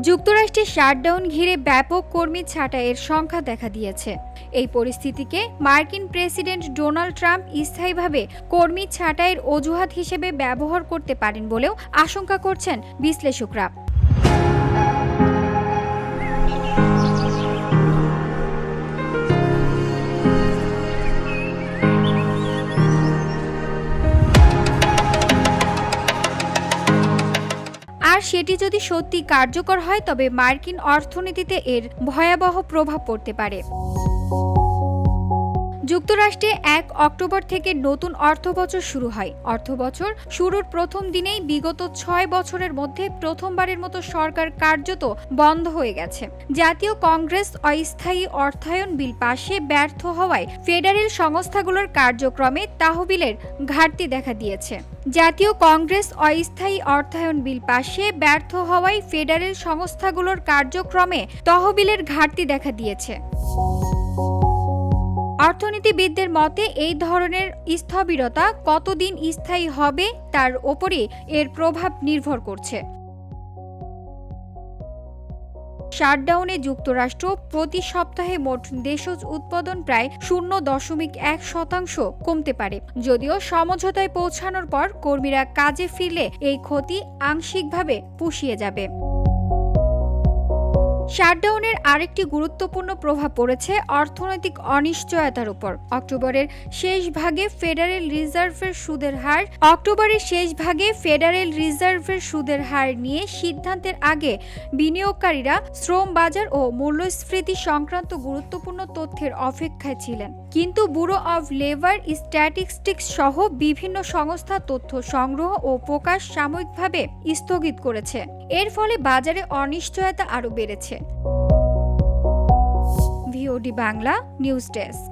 যুক্তরাষ্ট্রে শাটডাউন ঘিরে ব্যাপক কর্মী ছাঁটাইয়ের সংখ্যা দেখা দিয়েছে। এই পরিস্থিতিকে মার্কিন প্রেসিডেন্ট ডোনাল্ড ট্রাম্প স্থায়ীভাবে কর্মী ছাঁটাইয়ের অজুহাত হিসেবে ব্যবহার করতে পারেন বলেও আশঙ্কা করছেন বিশ্লেষকরা। আর সেটি যদি সত্যি কার্যকর হয় তবে মার্কিন অর্থনীতিতে এর ভয়াবহ প্রভাব পড়তে পারে। যুক্তরাষ্ট্রে ১ অক্টোবর থেকে নতুন অর্থবছর শুরু হয়। অর্থবছর শুরুর প্রথম দিনেই বিগত ৬ বছরের মধ্যে প্রথমবারের মতো সরকার কার্যত বন্ধ হয়ে গেছে। জাতীয় কংগ্রেস অস্থায়ী অর্থায়ন বিল পাশে ব্যর্থ হওয়ায় ফেডারেল সংস্থাগুলোর কার্যক্রমে তহবিলের ঘাটতি দেখা দিয়েছে। জাতীয় কংগ্রেস অস্থায়ী অর্থায়ন বিল পাশে ব্যর্থ হওয়ায় ফেডারেল সংস্থাগুলোর কার্যক্রমে তহবিলের ঘাটতি দেখা দিয়েছে। অর্থনীতিবিদদের মতে এই ধরনের স্থবিরতা কতদিন স্থায়ী হবে তার ওপরই এর প্রভাব নির্ভর করছে। শাটডাউনে যুক্তরাষ্ট্র প্রতি সপ্তাহে মোট দেশজ উৎপাদন প্রায় 0.1% কমতে পারে। যদিও সমঝোতায় পৌঁছানোর পর কর্মীরা কাজে ফিরলে এই ক্ষতি আংশিকভাবে পুষিয়ে যাবে। শাটডাউনের আরেকটি গুরুত্বপূর্ণ প্রভাব পড়েছে অর্থনৈতিক অনিশ্চয়তার উপর। অক্টোবরের শেষ ভাগে ফেডারেল রিজার্ভের সুদের হার নিয়ে সিদ্ধান্তের আগে বিনিয়োগকারীরা শ্রম বাজার ও মূল্যস্ফীতি সংক্রান্ত গুরুত্বপূর্ণ তথ্যের অপেক্ষায় ছিলেন। কিন্তু ব্যুরো অব লেবার স্ট্যাটিস্টিক্স সহ বিভিন্ন সংস্থা তথ্য সংগ্রহ ও প্রকাশ সাময়িকভাবে স্থগিত করেছে। এর ফলে বাজারে অনিশ্চয়তা আরও বেড়েছে। VOD Bangla news desk.